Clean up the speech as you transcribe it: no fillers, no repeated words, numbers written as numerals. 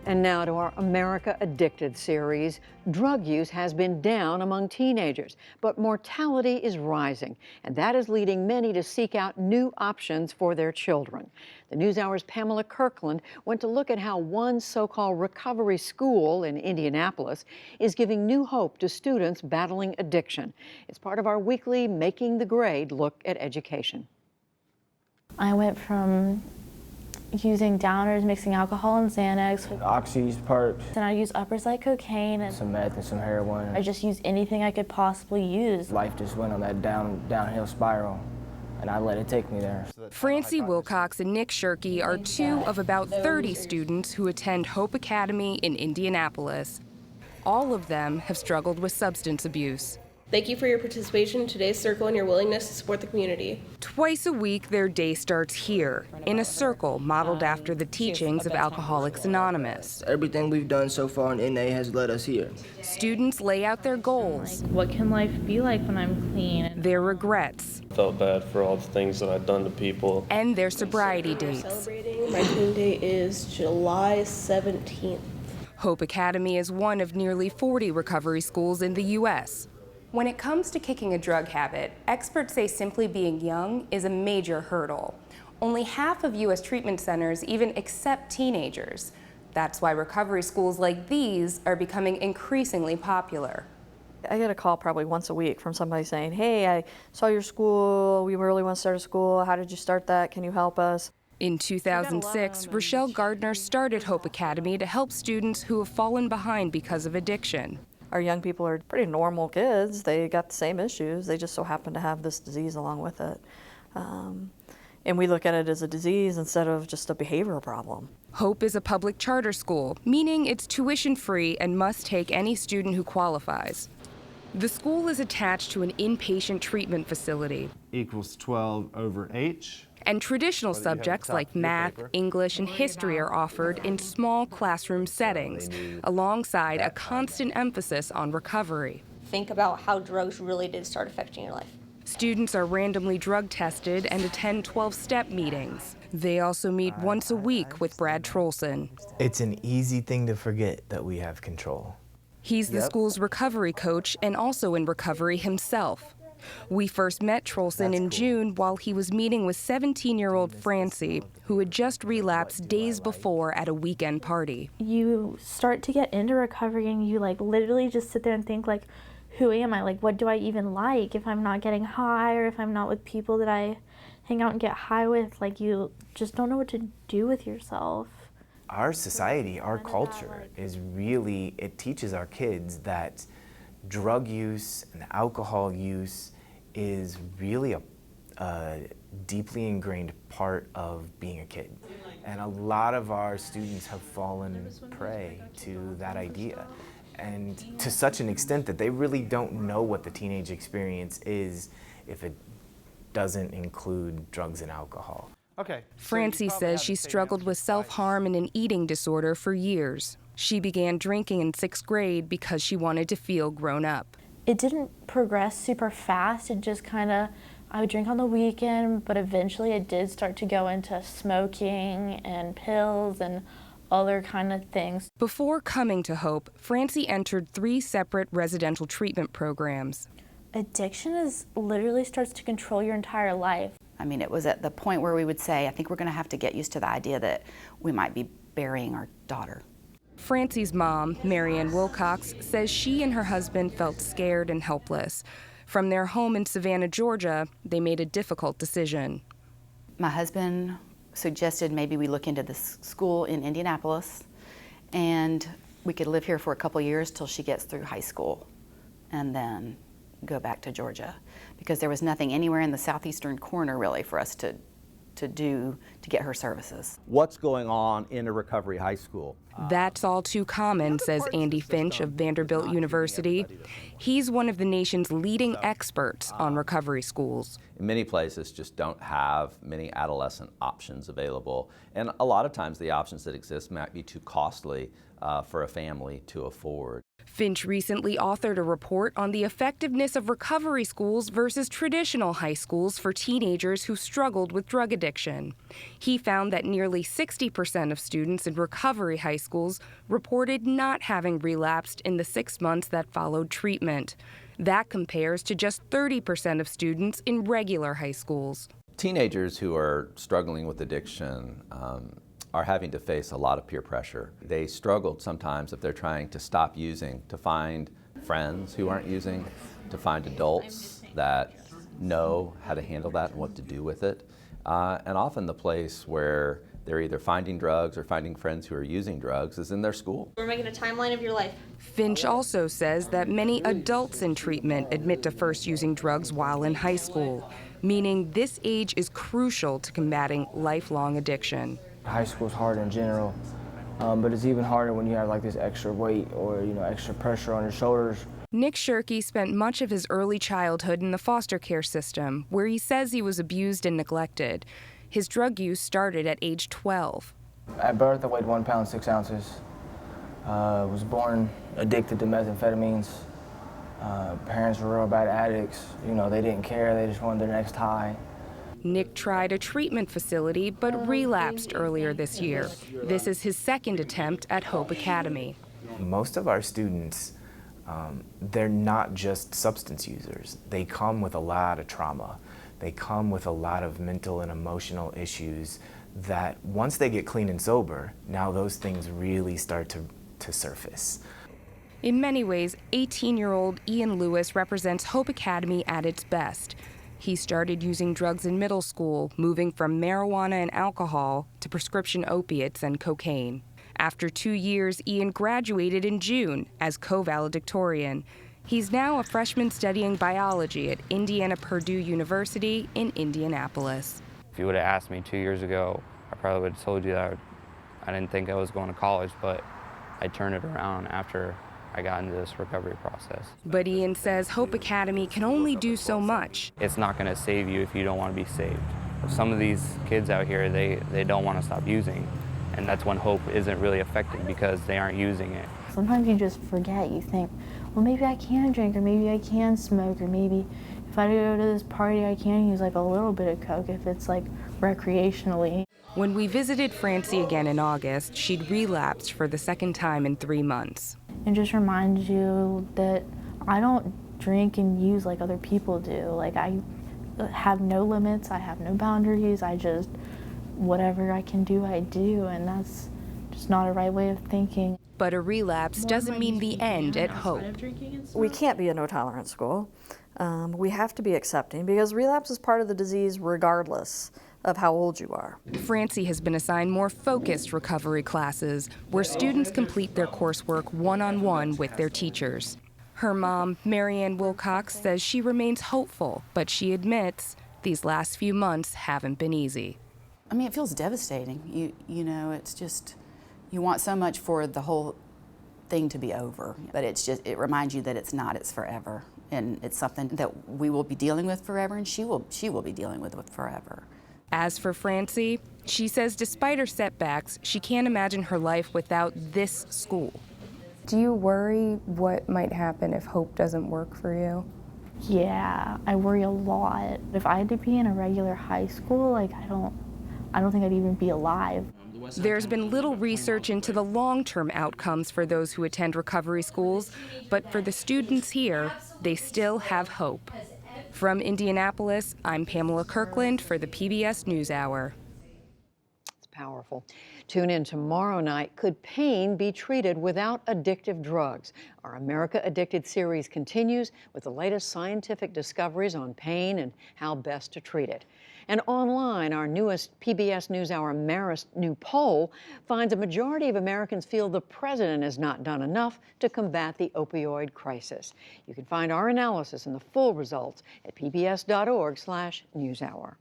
And now to our America Addicted series. Drug use has been down among teenagers, but mortality is rising, and that is leading many to seek out new options for their children. The NewsHour's Pamela Kirkland went to look at how one so-called recovery school in Indianapolis is giving new hope to students battling addiction. It's part of our weekly Making the Grade look at education. I went from using downers, mixing alcohol and Xanax. Oxys, perps. Then I use uppers like cocaine. And some meth and some heroin. I just used anything I could possibly use. Life just went on that downhill spiral, and I let it take me there. Francie Wilcox and Nick Shirkey are two of about 30 students who attend Hope Academy in Indianapolis. All of them have struggled with substance abuse. Thank you for your participation in today's circle and your willingness to support the community. Twice a week, their day starts here, in a circle modeled after the teachings of Alcoholics Anonymous. Everything we've done so far in NA has led us here. Students lay out their goals. What can life be like when I'm clean? Their regrets. I felt bad for all the things that I'd done to people. And their sobriety dates. Celebrating. My clean day is July 17th. Hope Academy is one of nearly 40 recovery schools in the U.S. When it comes to kicking a drug habit, experts say simply being young is a major hurdle. Only half of U.S. treatment centers even accept teenagers. That's why recovery schools like these are becoming increasingly popular. I get a call probably once a week from somebody saying, hey, I saw your school, we really want to start a school, how did you start that, can you help us? In 2006, Rochelle Gardner started Hope Academy to help students who have fallen behind because of addiction. Our young people are pretty normal kids. They got the same issues. They just so happen to have this disease along with it. And we look at it as a disease instead of just a behavioral problem. Hope is a public charter school, meaning it's tuition-free and must take any student who qualifies. The school is attached to an inpatient treatment facility. Equals 12 over H. And traditional subjects like math, English, and history are offered in small classroom settings, alongside a constant emphasis on recovery. Think about how drugs really did start affecting your life. Students are randomly drug tested and attend 12-step meetings. They also meet once a week with Brad Trolson. It's an easy thing to forget that we have control. He's the school's recovery coach and also in recovery himself. We first met Trolson in June while he was meeting with 17-year-old Francie, who had just relapsed days before at a weekend party. You start to get into recovery and you literally just sit there and think who am I? What do I even like if I'm not getting high or if I'm not with people that I hang out and get high with? You just don't know what to do with yourself. Our society, our culture is really, it teaches our kids that drug use and alcohol use is really a deeply ingrained part of being a kid. And a lot of our students have fallen prey to that idea. And to such an extent that they really don't know what the teenage experience is if it doesn't include drugs and alcohol. Okay. Francie says she struggled with self-harm and an eating disorder for years. She began drinking in 6th grade because she wanted to feel grown up. It didn't progress super fast. It just I would drink on the weekend, but eventually it did start to go into smoking and pills and other kind of things. Before coming to Hope, Francie entered 3 separate residential treatment programs. Addiction literally starts to control your entire life. I mean, it was at the point where we would say, I think we're going to have to get used to the idea that we might be burying our daughter. Francie's mom, Marianne Wilcox, says she and her husband felt scared and helpless. From their home in Savannah, Georgia, they made a difficult decision. My husband suggested maybe we look into this school in Indianapolis and we could live here for a couple years till she gets through high school and then go back to Georgia, because there was nothing anywhere in the southeastern corner really for us to do to get her services. What's going on in a recovery high school? That's all too common, says Andy Finch of Vanderbilt University. He's one of the nation's leading experts on recovery schools. Many places just don't have many adolescent options available, and a lot of times the options that exist might be too costly for a family to afford. Finch recently authored a report on the effectiveness of recovery schools versus traditional high schools for teenagers who struggled with drug addiction. He found that nearly 60% of students in recovery high schools reported not having relapsed in the 6 months that followed treatment. That compares to just 30% of students in regular high schools. Teenagers who are struggling with addiction are having to face a lot of peer pressure. They struggled sometimes if they're trying to stop using, to find friends who aren't using, to find adults that know how to handle that and what to do with it. And often the place where they're either finding drugs or finding friends who are using drugs is in their school. We're making a timeline of your life. Finch also says that many adults in treatment admit to first using drugs while in high school, meaning this age is crucial to combating lifelong addiction. High school's hard in general, but it's even harder when you have like this extra weight or extra pressure on your shoulders. Nick Shirkey spent much of his early childhood in the foster care system, where he says he was abused and neglected. His drug use started at age 12. At birth, I weighed 1 pound 6 ounces. Was born addicted to methamphetamines. Parents were real bad addicts. They didn't care. They just wanted their next high. Nick tried a treatment facility but relapsed earlier this year. This is his second attempt at Hope Academy. Most of our students, they're not just substance users. They come with a lot of trauma. They come with a lot of mental and emotional issues that once they get clean and sober, now those things really start to surface. In many ways, 18-year-old Ian Lewis represents Hope Academy at its best. He started using drugs in middle school, moving from marijuana and alcohol to prescription opiates and cocaine. After 2 years, Ian graduated in June as co-valedictorian. He's now a freshman studying biology at Purdue University in Indianapolis. If you would have asked me 2 years ago, I probably would have told you that I didn't think I was going to college, but I turned it around after I got into this recovery process. But Ian says Hope Academy can only do so much. It's not going to save you if you don't want to be saved. Some of these kids out here, they don't want to stop using, and that's when Hope isn't really effective because they aren't using it. Sometimes you just forget. You think, well, maybe I can drink, or maybe I can smoke, or maybe if I go to this party, I can use like a little bit of coke if it's like recreationally. When we visited Francie again in August, she'd relapsed for the second time in 3 months. It just reminds you that I don't drink and use like other people do. Like, I have no limits, I have no boundaries, I just, whatever I can do, I do, and that's just not a right way of thinking. But a relapse doesn't mean the end at Hope. We can't be a no-tolerance school. We have to be accepting because relapse is part of the disease regardless of how old you are. Francie has been assigned more focused recovery classes where students complete their coursework one-on-one with their teachers. Her mom, Marianne Wilcox, says she remains hopeful, but she admits these last few months haven't been easy. I mean, it feels devastating. You know, it's just, you want so much for the whole thing to be over, but it reminds you that it's not, it's forever. And it's something that we will be dealing with forever, and she will be dealing with forever. As for Francie, she says despite her setbacks, she can't imagine her life without this school. Do you worry what might happen if Hope doesn't work for you? Yeah, I worry a lot. If I had to be in a regular high school, like I don't think I'd even be alive. There's been little research into the long-term outcomes for those who attend recovery schools, but for the students here, they still have hope. From Indianapolis, I'm Pamela Kirkland for the PBS NewsHour. It's powerful. Tune in tomorrow night. Could pain be treated without addictive drugs? Our America Addicted series continues with the latest scientific discoveries on pain and how best to treat it. And online, our newest PBS NewsHour Marist new poll finds a majority of Americans feel the president has not done enough to combat the opioid crisis. You can find our analysis and the full results at pbs.org/newshour.